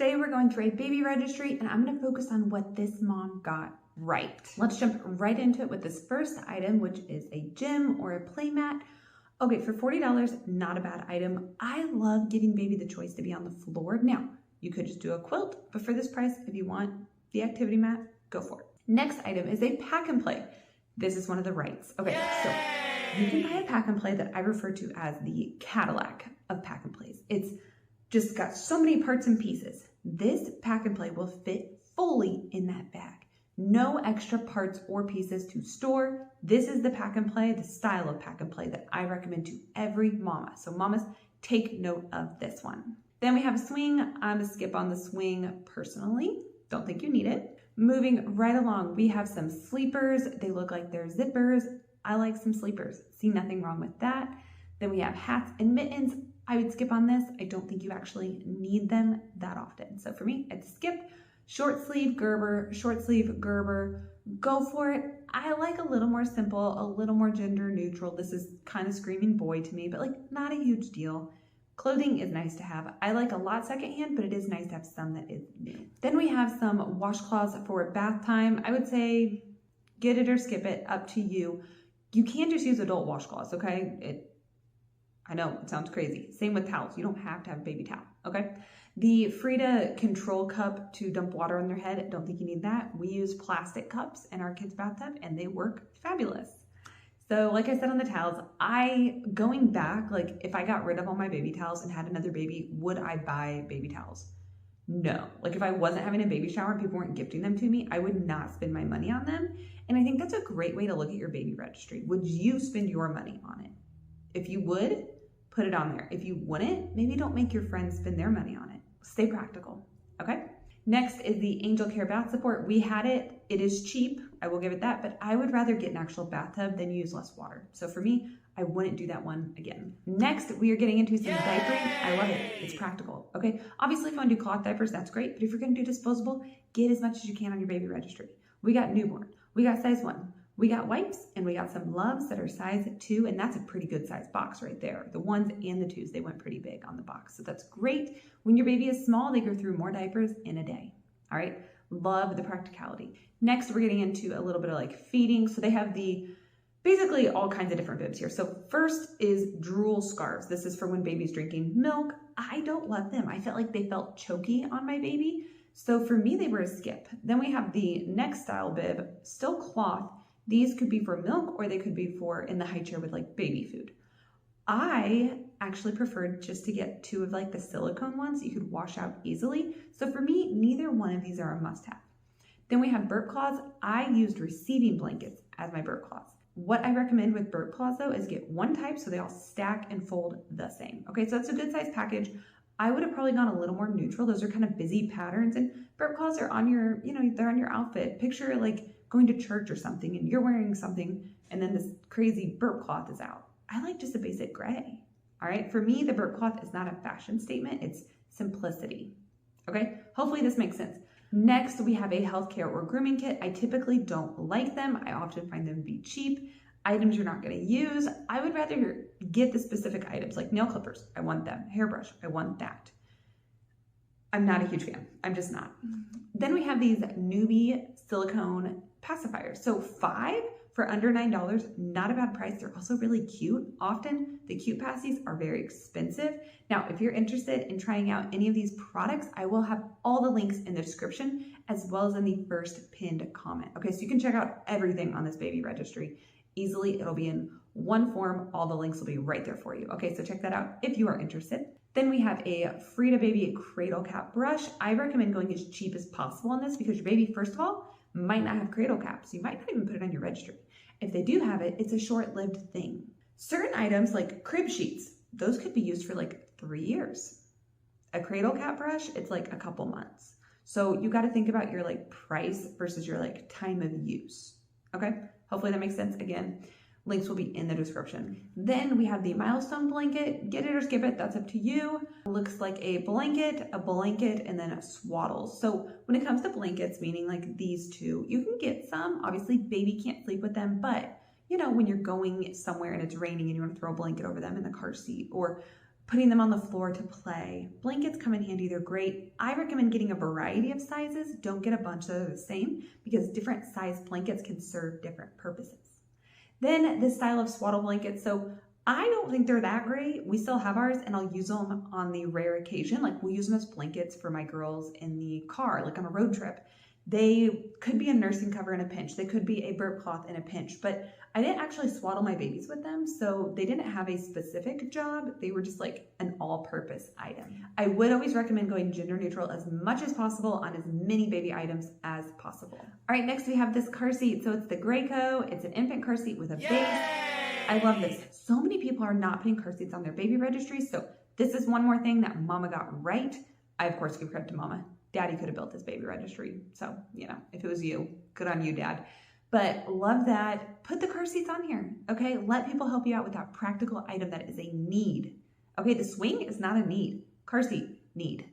Today we're going through a baby registry and I'm going to focus on what this mom got right. Let's jump right into it with this first item, which is a gym or a play mat. Okay, for $40, not a bad item. I love giving baby the choice to be on the floor. Now, you could just do a quilt, but for this price, if you want the activity mat, go for it. Next item is a pack and play. This is one of the rights. Okay, so you can buy a pack and play that I refer to as the Cadillac of pack and plays. It's just got so many parts and pieces. This pack and play will fit fully in that bag. No extra parts or pieces to store. This is the pack and play, the style of pack and play that I recommend to every mama. So mamas, take note of this one. Then we have a swing. I'm gonna skip on the swing personally. Don't think you need it. Moving right along, we have some sleepers. They look like they're zippers. I like some sleepers. See nothing wrong with that. Then we have hats and mittens. I would skip on this. I don't think you actually need them that often. So for me, I'd skip. Short sleeve Gerber, go for it. I like a little more simple, a little more gender neutral. This is kind of screaming boy to me, but like not a huge deal. Clothing is nice to have. I like a lot secondhand, but it is nice to have some that is new. Then we have some washcloths for bath time. I would say get it or skip it, up to you. You can just use adult washcloths, okay? I know it sounds crazy. Same with towels. You don't have to have a baby towel, okay? The Frida control cup to dump water on their head, I don't think you need that. We use plastic cups in our kids' bathtub and they work fabulous. So like I said on the towels, going back, like if I got rid of all my baby towels and had another baby, would I buy baby towels? No. Like if I wasn't having a baby shower and people weren't gifting them to me, I would not spend my money on them. And I think that's a great way to look at your baby registry. Would you spend your money on it? If you would, put it on there. If you wouldn't, maybe don't make your friends spend their money on it. Stay practical, okay? Next is the Angel Care Bath Support. We had it. It is cheap. I will give it that, but I would rather get an actual bathtub than use less water. So for me, I wouldn't do that one again. Next, we are getting into some diapering. I love it. It's practical, okay? Obviously, if you want to do cloth diapers, that's great, but if you're going to do disposable, get as much as you can on your baby registry. We got newborn. We got size 1. We got wipes and we got some loves that are size 2, and that's a pretty good size box right there. The 1s and the 2s, they went pretty big on the box. So that's great. When your baby is small, they go through more diapers in a day. All right. Love the practicality. Next, we're getting into a little bit of like feeding. So they have basically all kinds of different bibs here. So first is drool scarves. This is for when baby's drinking milk. I don't love them. I felt like they felt choky on my baby. So for me, they were a skip. Then we have the next style bib, still cloth. These could be for milk or they could be for in the high chair with like baby food. I actually preferred just to get 2 of like the silicone ones that you could wash out easily. So for me, neither one of these are a must-have. Then we have burp cloths. I used receiving blankets as my burp cloths. What I recommend with burp cloths though is get one type so they all stack and fold the same. Okay, so that's a good size package. I would have probably gone a little more neutral. Those are kind of busy patterns, and burp cloths are on your, they're on your outfit. Picture like going to church or something and you're wearing something and then this crazy burp cloth is out. I like just a basic gray. All right, for me, the burp cloth is not a fashion statement, it's simplicity. Okay, hopefully this makes sense. Next, we have a healthcare or grooming kit. I typically don't like them. I often find them to be cheap. Items you're not gonna use. I would rather get the specific items like nail clippers. I want them. Hairbrush. I want that. I'm not a huge fan. I'm just not. Then we have these newbie silicone pacifiers. So 5 for under $9, not a bad price. They're also really cute. Often the cute passies are very expensive. Now, if you're interested in trying out any of these products, I will have all the links in the description as well as in the first pinned comment. Okay, so you can check out everything on this baby registry easily. It'll be in one form. All the links will be right there for you. Okay, so check that out if you are interested. Then we have a Frida Baby cradle cap brush. I recommend going as cheap as possible on this because your baby, first of all, might not have cradle caps. You might not even put it on your registry. If they do have it, it's a short-lived thing. Certain items like crib sheets, those could be used for like 3 years. A cradle cap brush, it's like a couple months. So you got to think about your like price versus your like time of use. Okay, hopefully that makes sense. Again, links will be in the description. Then we have the milestone blanket. Get it or skip it, that's up to you. It looks like a blanket, and then a swaddles. So when it comes to blankets, meaning like these two, you can get some. Obviously, baby can't sleep with them, but when you're going somewhere and it's raining and you want to throw a blanket over them in the car seat, or putting them on the floor to play. Blankets come in handy, they're great. I recommend getting a variety of sizes. Don't get a bunch that are the same because different size blankets can serve different purposes. Then this style of swaddle blankets. So I don't think they're that great. We still have ours and I'll use them on the rare occasion. Like we'll use them as blankets for my girls in the car, like on a road trip. They could be a nursing cover in a pinch. They could be a burp cloth in a pinch, but I didn't actually swaddle my babies with them, so they didn't have a specific job. They were just like an all-purpose item. I would always recommend going gender neutral as much as possible on as many baby items as possible. All right, next we have this car seat. So it's the Graco. It's an infant car seat with a base. I love this. So many people are not putting car seats on their baby registries, so this is one more thing that Mama got right. I, of course, give credit to Mama. Daddy could have built this baby registry. So, you know, if it was you, good on you, Dad. But love that. Put the car seats on here, okay? Let people help you out with that practical item that is a need. Okay, the swing is not a need. Car seat, need.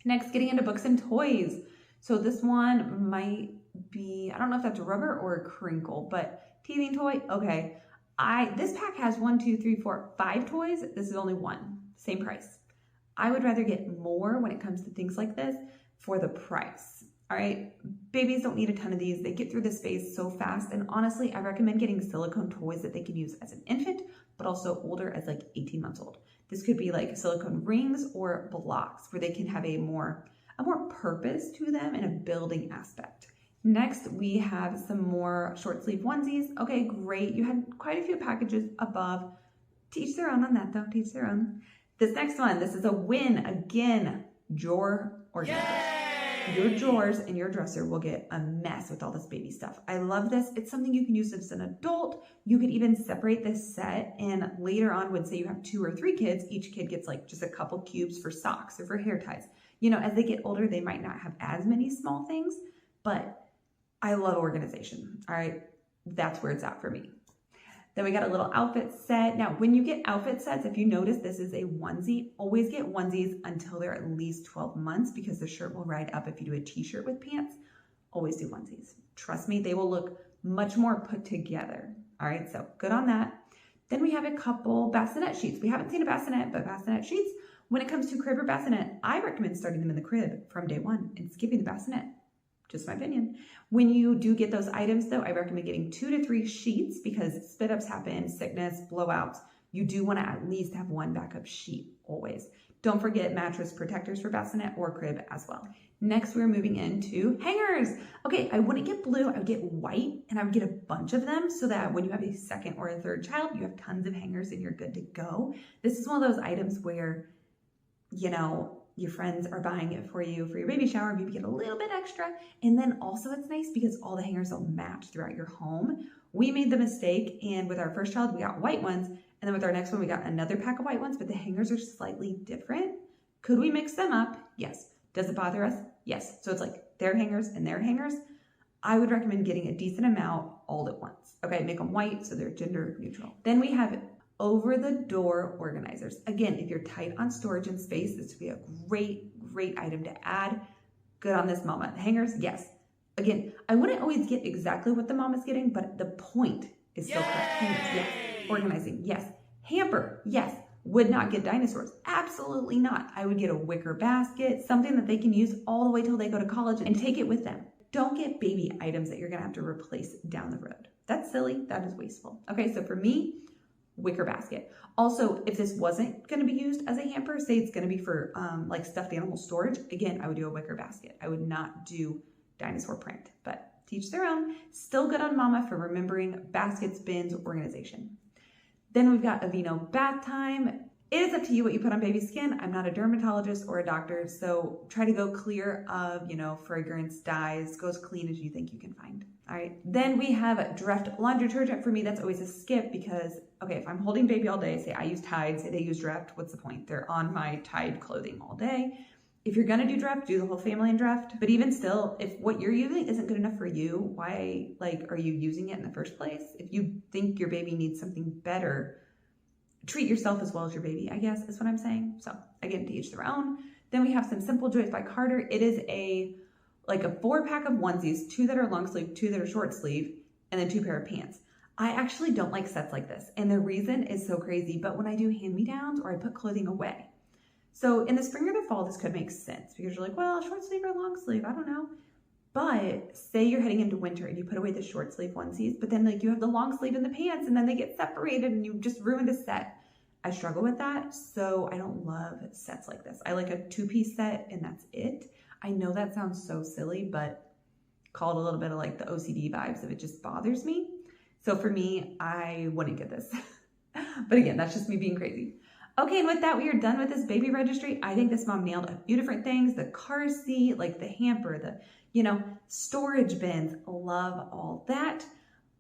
Next, getting into books and toys. So this one might be, I don't know if that's a rubber or a crinkle, but teething toy, okay. This pack has 5 toys. This is only one, same price. I would rather get more when it comes to things like this for the price. All right, babies don't need a ton of these. They get through this phase so fast. And honestly, I recommend getting silicone toys that they can use as an infant, but also older as like 18 months old. This could be like silicone rings or blocks where they can have a more purpose to them and a building aspect. Next, we have some more short sleeve onesies. Okay, great. You had quite a few packages above. To each their own on that though, to each their own. This next one, this is a win. Again, drawer organizer. Your drawers and your dresser will get a mess with all this baby stuff. I love this. It's something you can use as an adult. You could even separate this set and later on when say you have 2 or 3 kids, each kid gets like just a couple cubes for socks or for hair ties. You know, as they get older, they might not have as many small things, but I love organization. All right, that's where it's at for me. Then we got a little outfit set. Now, when you get outfit sets, if you notice this is a onesie, always get onesies until they're at least 12 months because the shirt will ride up if you do a t-shirt with pants. Always do onesies. Trust me, they will look much more put together. All right, so good on that. Then we have a couple bassinet sheets. We haven't seen a bassinet, but bassinet sheets, when it comes to crib or bassinet, I recommend starting them in the crib from day one and skipping the bassinet. Just my opinion. When you do get those items though, I recommend getting 2 to 3 sheets because spit ups happen, sickness, blowouts. You do want to at least have one backup sheet always. Don't forget mattress protectors for bassinet or crib as well. Next, we're moving into hangers. Okay, I wouldn't get blue, I would get white and I would get a bunch of them so that when you have a second or a third child, you have tons of hangers and you're good to go. This is one of those items where, you know, your friends are buying it for you for your baby shower, maybe get a little bit extra. And then also it's nice because all the hangers will match throughout your home. We made the mistake and with our first child, we got white ones. And then with our next one, we got another pack of white ones, but the hangers are slightly different. Could we mix them up? Yes. Does it bother us? Yes. So it's like their hangers and their hangers. I would recommend getting a decent amount all at once. Okay, make them white so they're gender neutral. Then we have over-the-door organizers. Again, if you're tight on storage and space, this would be a great item to add. Good on this mama. Hangers, yes. Again, I wouldn't always get exactly what the mama's getting, but the point is still correct. Hangers, yes. Organizing, yes. Hamper, yes. Would not get dinosaurs. Absolutely not. I would get a wicker basket, something that they can use all the way till they go to college and take it with them. Don't get baby items that you're gonna have to replace down the road. That's silly, that is wasteful. Okay, so for me, wicker basket. Also, if this wasn't going to be used as a hamper, say it's going to be for like stuffed animal storage, again, I would do a wicker basket. I would not do dinosaur print, but teach their own. Still good on mama for remembering baskets, bins, organization. Then we've got Aveeno bath time. It is up to you what you put on baby's skin. I'm not a dermatologist or a doctor, so try to go clear of, you know, fragrance, dyes, go as clean as you think you can find. All right. Then we have Dreft laundry detergent. For me, that's always a skip because, okay, if I'm holding baby all day, say I use Tide, say they use Dreft, what's the point? They're on my Tide clothing all day. If you're going to do Dreft, do the whole family in Dreft. But even still, if what you're using isn't good enough for you, why, like, are you using it in the first place? If you think your baby needs something better, treat yourself as well as your baby, I guess is what I'm saying. So again, to each their own. Then we have some Simple Joys by Carter. It is like a 4-pack of onesies, 2 that are long sleeve, 2 that are short sleeve, and then 2 pair of pants. I actually don't like sets like this, and the reason is so crazy, but when I do hand-me-downs or I put clothing away. So in the spring or the fall, this could make sense because you're like, well, short sleeve or long sleeve, I don't know. But say you're heading into winter and you put away the short sleeve onesies, but then like you have the long sleeve in the pants and then they get separated and you just ruined a set. I struggle with that, so I don't love sets like this. I like a two-piece set and that's it. I know that sounds so silly, but call it a little bit of like the OCD vibes if it just bothers me. So for me, I wouldn't get this. But again, that's just me being crazy. Okay, and with that, we are done with this baby registry. I think this mom nailed a few different things. The car seat, like the hamper, the, storage bins. Love all that.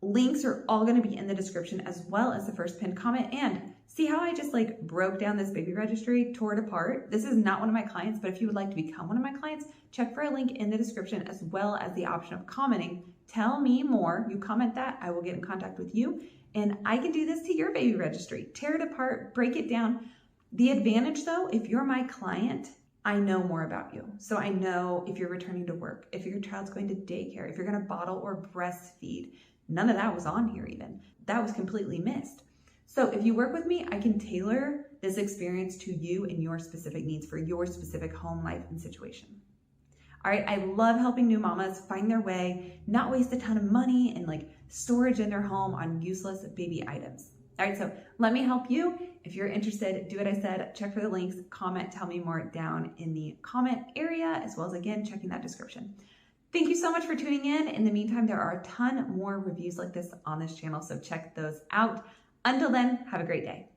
Links are all going to be in the description as well as the first pinned comment. And see how I just like broke down this baby registry, tore it apart? This is not one of my clients, but if you would like to become one of my clients, check for a link in the description as well as the option of commenting. Tell me more. You comment that, I will get in contact with you. And I can do this to your baby registry. Tear it apart, break it down. The advantage though, if you're my client, I know more about you. So I know if you're returning to work, if your child's going to daycare, if you're gonna bottle or breastfeed. None of that was on here even. That was completely missed. So if you work with me, I can tailor this experience to you and your specific needs for your specific home life and situation. All right, I love helping new mamas find their way, not waste a ton of money and like storage in their home on useless baby items. All right, so let me help you. If you're interested, do what I said, check for the links, comment, tell me more down in the comment area, as well as again, checking that description. Thank you so much for tuning in. In the meantime, there are a ton more reviews like this on this channel, so check those out. Until then, have a great day.